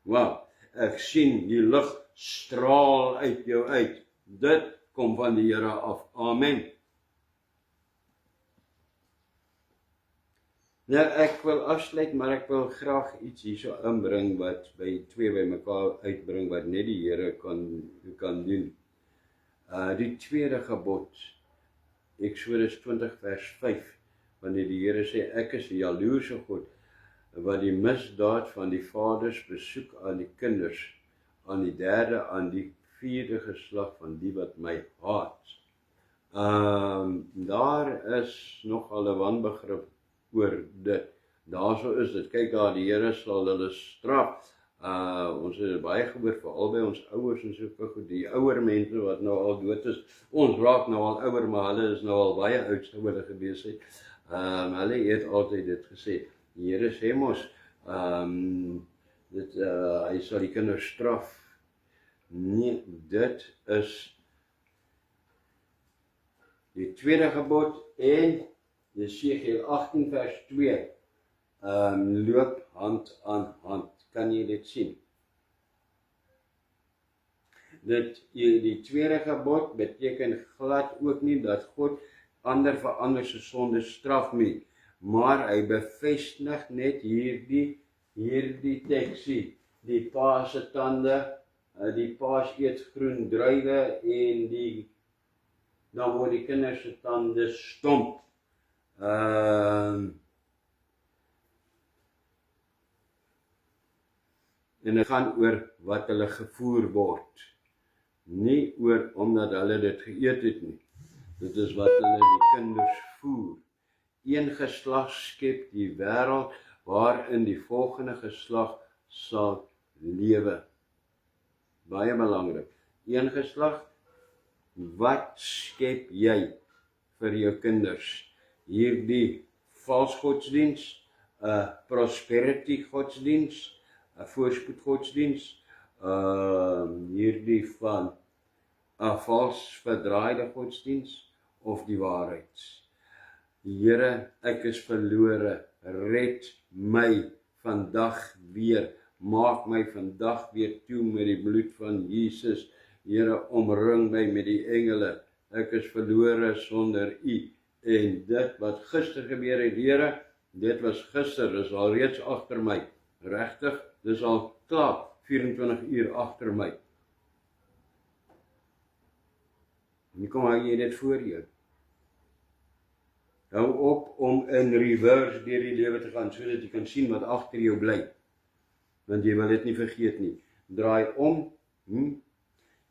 Wow, ek sien die lig straal uit jou uit. Dit kom van die Here af. Amen. Nou, ek wil afsluit, maar ek wil graag iets hierso inbring wat by twee bymekaar uitbring wat net die Here kan doen. Die tweede gebod, Eksodus 20 vers 5, wanneer die Here sê, ek is die jaloerse God, wat die misdaad van die vaders besoek aan die kinders, aan die derde, aan die vierde geslag van die wat my haat. Daar is nogal 'n wanbegrip oor dit. Daarso is dit, kyk daar, die Here sal hulle straf. Ons het baie gehoor, veral by ons ouers en so goed, die ouer mense wat nou al dood is, ons raak nou al ouer, maar hulle is nou al baie oud sou hulle gewees het. Hulle het altyd dit gesê, die Here sê mos, hy sal die kinders straf. Nee, dit is die tweede gebod en Jesegiel 18 vers 2 loop hand aan hand. Kan jy dit sien? Die tweede gebod beteken glad ook nie dat God ander vir ander se sonde straf nie, maar hy bevestig net hierdie teksie, die pa se tande, die pa eet groen druiwe en dan word die kinders se tande stomp. En dit gaan oor wat hulle gevoer word, nie oor omdat hulle dit geëet het nie. Dit is wat hulle die kinders voer. Een geslag skep die wêreld waarin die volgende geslag sal lewe. Baie belangrik. Een geslag, wat skep jy vir jou kinders? Hierdie vals godsdiens, prosperity godsdiens, 'n voorspoed godsdiens, hierdie van 'n vals verdraaide godsdiens of die waarheid. Here, ek is verlore, red my vandag weer, maak my vandag weer toe met die bloed van Jesus. Here, omring my met die engele, ek is verlore sonder U. En dit wat gister gebeur het, Here, dit was gister, dis al reeds agter my. Regtig, dis al klaar 24 uur agter my. En kom hou jy dit voor jou. Hou op om in reverse deur die lewe te gaan, sodat jy kan sien wat agter jou bly. Want jy wil dit nie vergeet nie. Draai om,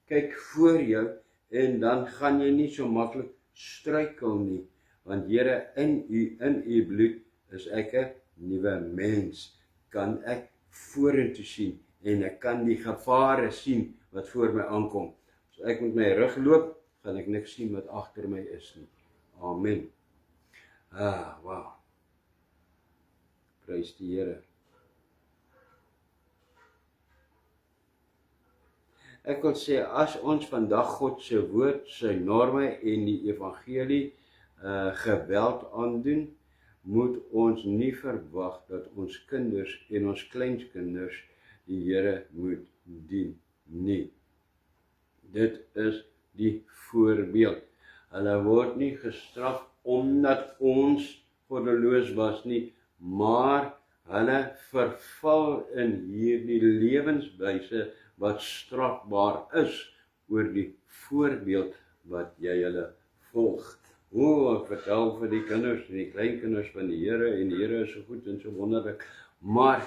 kyk voor jou, en dan gaan jy nie so maklik struikel nie. Want Here, in u bloed is ek 'n nuwe mens. Kan ek vorentoe sien, en ek kan die gevare sien wat voor my aankom. As ek met my rug loop, gaan ek niks sien wat agter my is nie. Amen. Wow. Prys die Here. Ek wil sê, as ons vandag God se woord, sy norme en die evangelie geweld aandoen, moet ons nie verwag dat ons kinders en ons kleinkinders die Here moet dien nie. Dit is die voorbeeld. Hulle word nie gestraf omdat ons goddeloos was nie, maar hulle verval in hierdie lewenswyse wat strafbaar is oor die voorbeeld wat jy hulle volg. Ek vertel vir die kinders en die kleinkinders van die Here, en die Here is so goed en so wonderlik, maar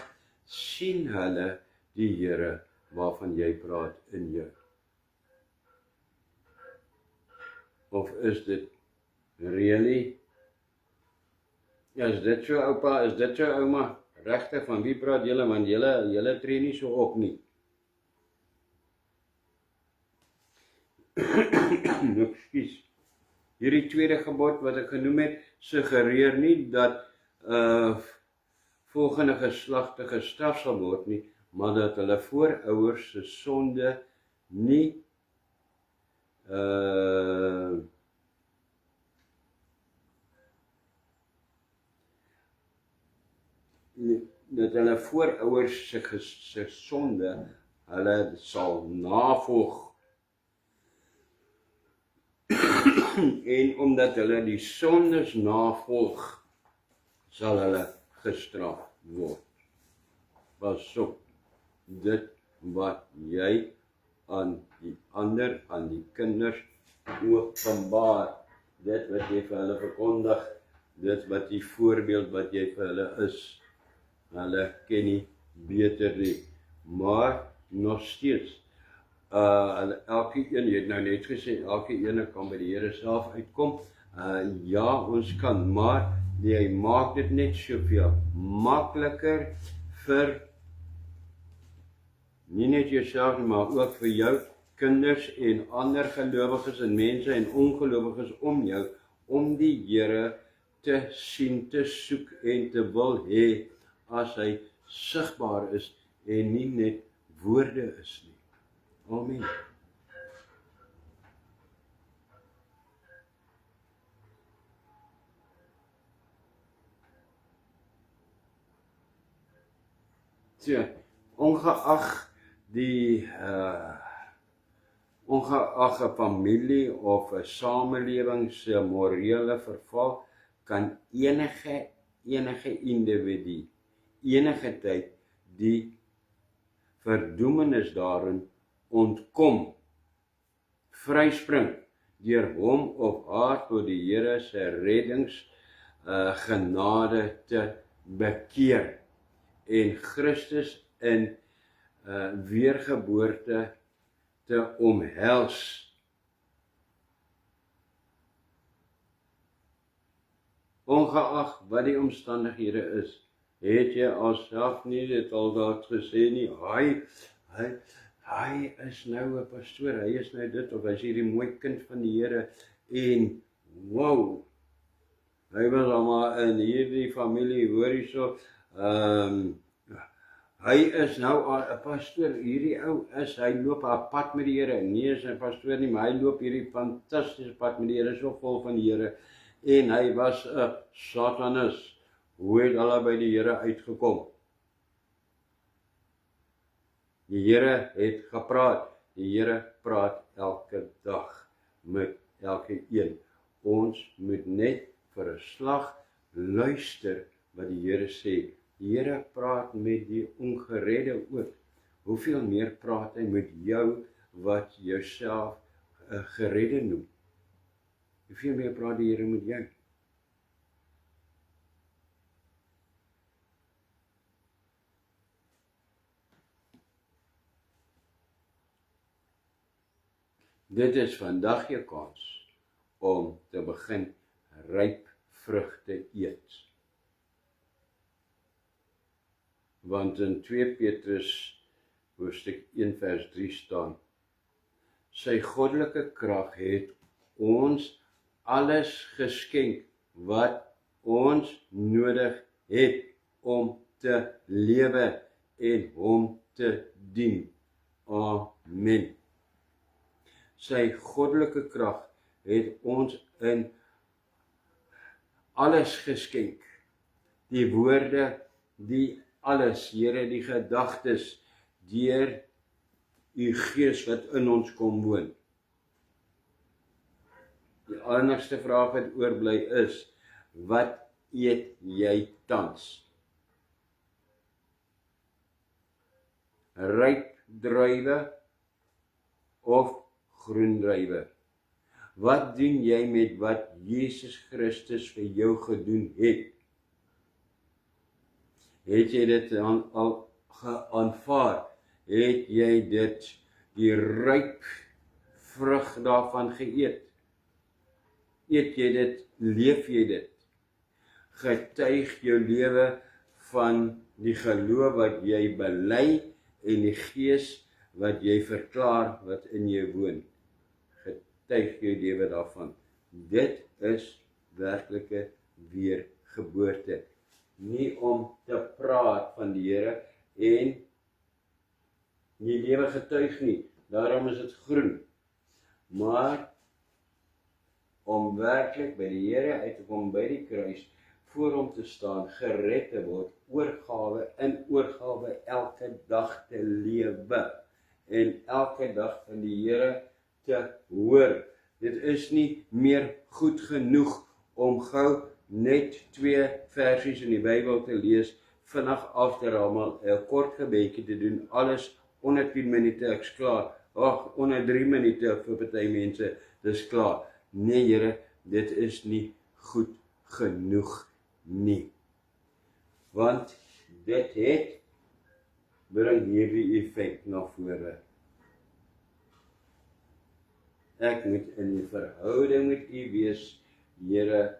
sien hulle die Here waarvan jy praat in jou? Of is dit really? Ja, is dit so oupa, is dit so ouma? Regtig, van wie praat julle, want julle tree nie so op nie. Ekskuus. Hierdie tweede gebod wat ek genoem het, suggereer nie dat volgende geslagte gestraf sal word nie, maar dat hulle voorouers se sonde nie dat hulle voorouers se sonde hulle sal navolg. En omdat hulle die sondes navolg, sal hulle gestraf word. Pas op, dit wat jy aan die ander, aan die kinders openbaar, dit wat jy vir hulle verkondig, dit wat die voorbeeld wat jy vir hulle is, hulle ken nie beter nie, maar nog steeds, elke een, jy het nou net gesê, elke ene kan by die Here self uitkom, ja, ons kan, maar jy maak dit net soveel makliker vir nie net jouself nie, maar ook vir jou kinders en ander gelowiges en mense en ongelowiges om jou, om die Here te sien, te soek en te wil hê as hy sigbaar is en nie net woorde is nie. Amen. So, ongeag die ongeag 'n familie of 'n samelewing se morele verval, kan enige individu enige tyd die verdoemenis daarin ontkom, vryspring deur hom of haar tot die Here se genade te bekeer en Christus in weergeboorte te omhels. Ongeag wat die omstandighede is, het jy alself nie dit al daar gesê nie, hy is nou 'n pastoor, hy is nou dit, of hy is hierdie mooi kind van die Here, en wow, hy was allemaal in hierdie familie, hoor hierso, hy is nou al 'n pastoor, hierdie ou hy loop 'n pad met die Here, nie is 'n pastoor nie, maar hy loop hierdie fantastiese pad met die Here, so vol van die Here, en hy was 'n Satanis. Hoe het hulle by die Here uitgekom? Die Here het gepraat, die Here praat elke dag met elke een. Ons moet net vir 'n slag luister wat die Here sê. Die Here praat met die ongeredde ook. Hoeveel meer praat hy met jou wat jouself geredde noem? Hoeveel meer praat die Here met jou? Dit is vandag jou kans om te begin ryp vrugte eet. Want in 2 Petrus hoofstuk 1 vers 3 staan, sy goddelike krag het ons alles geskenk wat ons nodig het om te lewe en hom te dien. Amen. Sy goddelike krag het ons in alles geskenk. Die woorde, die alles, Here, die gedagtes, deur u Gees wat in ons kom woon. Die enigste vraag wat oorbly is, wat eet jy tans? Ryp druiwe of groen druiwe? Wat doen jy met wat Jesus Christus vir jou gedoen het? Het jy dit al geaanvaar? Het jy dit, die ryp vrug daarvan geëet? Eet jy dit, leef jy dit? Getuig jou lewe van die geloof wat jy bely en die Gees wat jy verklaar wat in jou woon. Getuig jou lewe daarvan. Dit is werklike weergeboorte. Nie om te praat van die Here en die lewe getuig nie, daarom is dit groen. Maar om werklik by die Here uit te kom by die kruis, voor hom te staan, gered te word, oorgawe in oorgawe elke dag te lewe en elke dag van die Here te hoor. Dit is nie meer goed genoeg om gou net 2 versies in die Bybel te lees, vinnig af te rammel, 'n kort gebedjie te doen, alles onder 10 minute, ek's klaar. Ag, onder 3 minute vir party mense, dis klaar. Nee Here, dit is nie goed genoeg nie. Want dit het bring hierdie effek na vore. Ek moet in die verhouding met U wees, Here,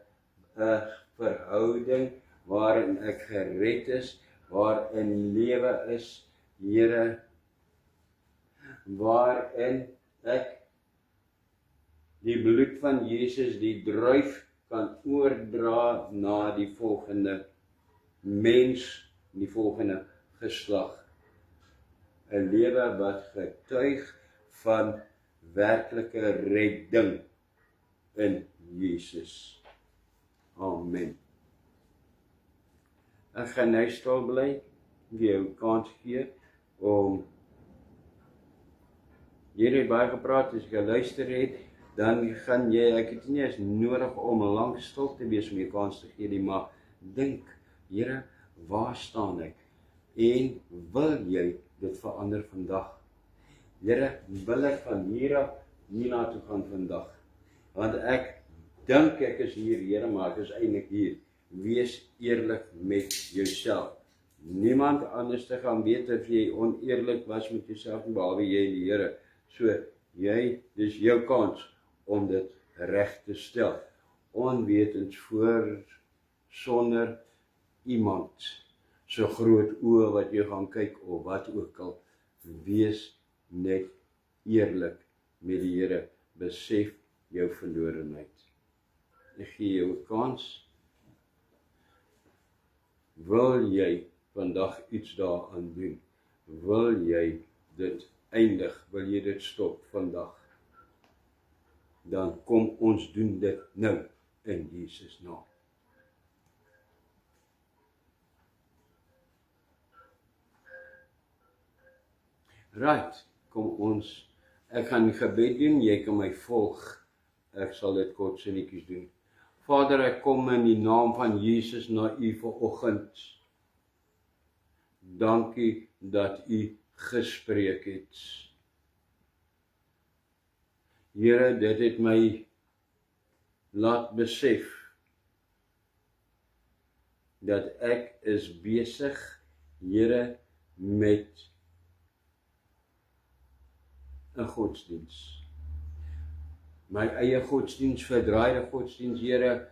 'n verhouding waarin ek gered is, waarin lewe is, Here, waarin ek die bloed van Jesus, die druif, kan oordra na die volgende mens, die volgende geslag. 'n lewe wat getuig van werklike redding in Jesus. Amen. Ek gaan nou stil bly, jou kans gee om jy het baie gepraat, as jy geluister het, dan gaan jy, ek het nie eens nodig om lank stil te wees om jou kans te gee nie, maar dink, Here, waar staan ek? En wil jy dit verander vandag? Here, wil ek van hier af hierna toe gaan vandag? Want ek dink ek is hier, Here, maar ek is eintlik hier. Wees eerlik met jouself. Niemand anders te gaan weet of jy oneerlik was met jouself, behalwe jy en die Here. So, dis jou kans om dit reg te stel. Onwetens voor, sonder iemand so groot oë wat jy gaan kyk of wat ook al. Wees net eerlik met die Here. Besef jou verlorenheid. Ek gee jou 'n kans. Wil jy vandag iets daaraan doen? Wil jy dit eindig? Wil jy dit stop vandag? Dan kom ons doen dit nou in Jesus naam. Right, kom ons. Ek gaan gebed doen, jy kan my volg. Ek sal dit kort sinnetjies doen. Vader, ek kom in die naam van Jesus na U vanoggend. Dankie dat U gespreek het. Here, dit het my laat besef dat ek is besig, Here, met 'n godsdiens. My eie godsdiens, verdraaide godsdiens, Here,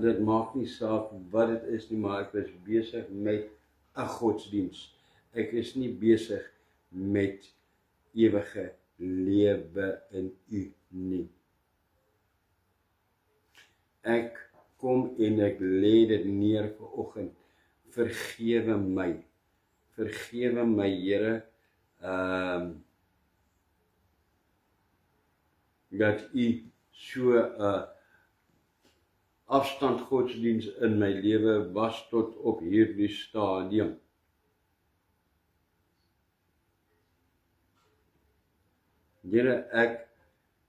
dit maak nie saak wat dit is nie, maar ek is besig met 'n godsdiens. Ek is nie besig met ewige lewe in U nie. Ek kom en ek lê dit neer vanoggend. Vergewe my. Vergewe my, Here, dat U so 'n afstand godsdiens in my lewe was tot op hierdie stadium. Here, ek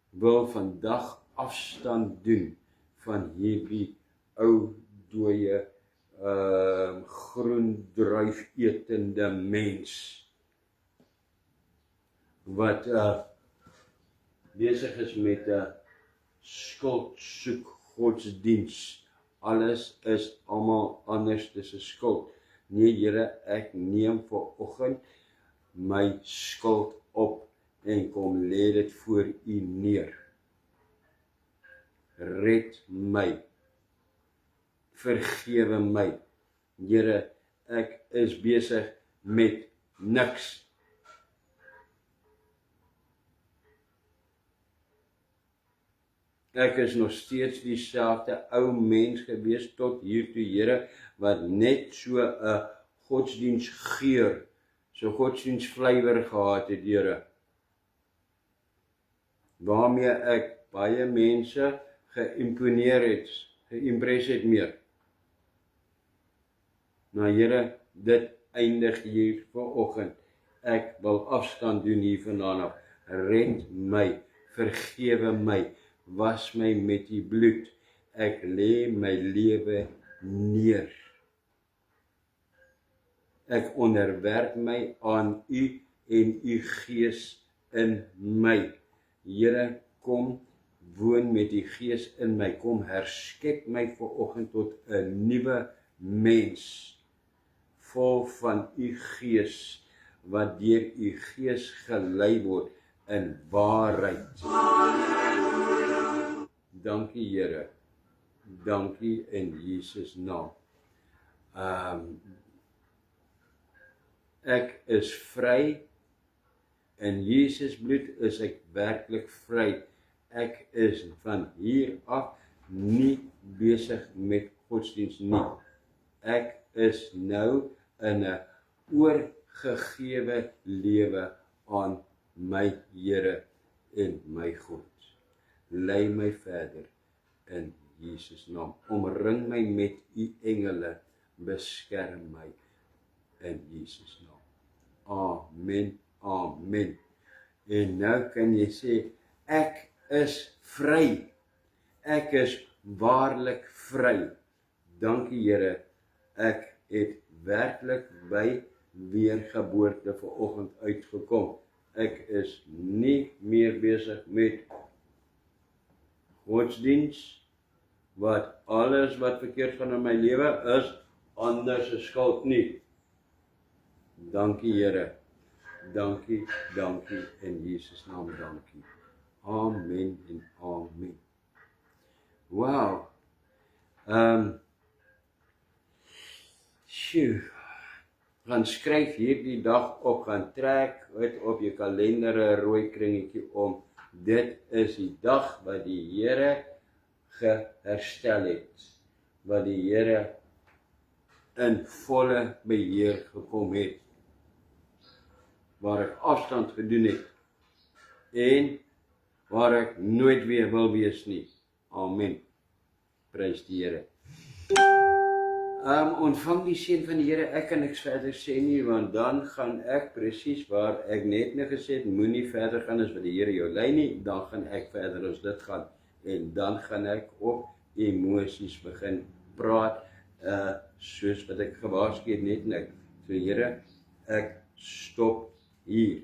wil vandag afstand doen van hierdie ou dooie groen druif etende mens wat besig is met 'n skuldsoek godsdiens. Alles is almal anders, dis 'n skuld. Nee, Here, ek neem vanoggend my skuld op en kom lê dit voor U neer. Red my. Vergewe my. Here, ek is besig met niks. Ek is nog steeds dieselfde ou mens gewees tot hiertoe, Here, wat net so 'n godsdiensgeur, so godsdiensflavour gehad het, Here. Waarmee ek baie mense geïmpres het meer. Nou Here, dit eindig hier vanoggend. Ek wil afstand doen hier vandaan af. Red my, vergewe my, was my met u bloed. Ek lê my lewe neer. Ek onderwerp my aan u en u Gees in my. Here, kom woon met die Gees in my. Kom herskep my vanoggend tot 'n nuwe mens. Vol van u Gees, wat deur u Gees gelei word in waarheid. Dankie Here. Dankie in Jesus naam. Ek is vry. In Jesus bloed is ek werklik vry. Ek is van hier af nie besig met godsdienst nie. Ek is nou in 'n oorgegewe lewe aan my Here en my God. Lei my verder in Jesus naam. Omring my met u engele, beskerm my in Jesus naam. Amen, amen. En nou kan jy sê, ek is vry. Ek is waarlik vry. Dankie Here, ek het werklik by weergeboorte vanoggend uitgekom. Ek is nie meer besig met godsdienst, wat alles wat verkeerd gaan in my lewe is, ander se skuld nie. Dankie Here, dankie, dankie, in Jesus naam dankie. Amen en amen. Wow. Gaan skryf hierdie dag op, gaan trek uit op jou kalender 'n rooi kringetjie om. Dit is die dag wat die Here geherstel het, wat die Here in volle beheer gekom het, waar ek afstand gedoen het, en waar ek nooit weer wil wees nie. Amen. Prys die Here. Ontvang die seën van die Here. Ek kan niks verder sê nie, want dan gaan ek presies waar ek net gesê het, moenie verder gaan as wat die Here jou lei nie, dan gaan ek verder as dit gaan, en dan gaan ek op emosies begin praat, soos wat ek gewaarsku het net nou. So Here, ek stop hier.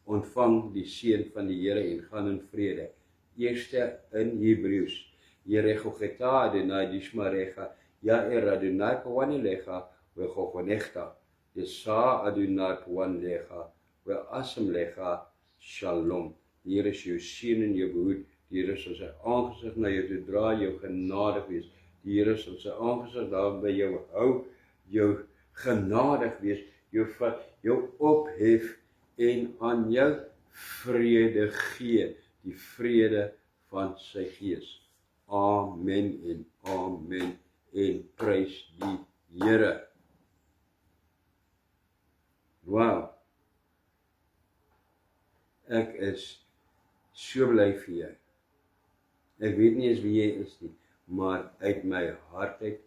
Ontvang die seën van die Here en gaan in vrede. Eerste in Hebreëus. Yerechocheta Adonai dishmarecha, Yair Adonai pawanilecha, vechochonechta, Yesa Adonai pawanlecha, veasemlecha, Shalom. Die Here is jou seën en jou behoed. Die Here sal sy aangesig na jou toe draai, jou genadig wees. Die Here sal sy aangesig daar by jou hou, jou genadig wees, jou vat, jou ophef en aan jou vrede gee, die vrede van sy Gees. Amen en amen en prys die Here. Wow. Ek is so bly vir jou. Ek weet nie eens wie jy is nie, maar uit my hart uit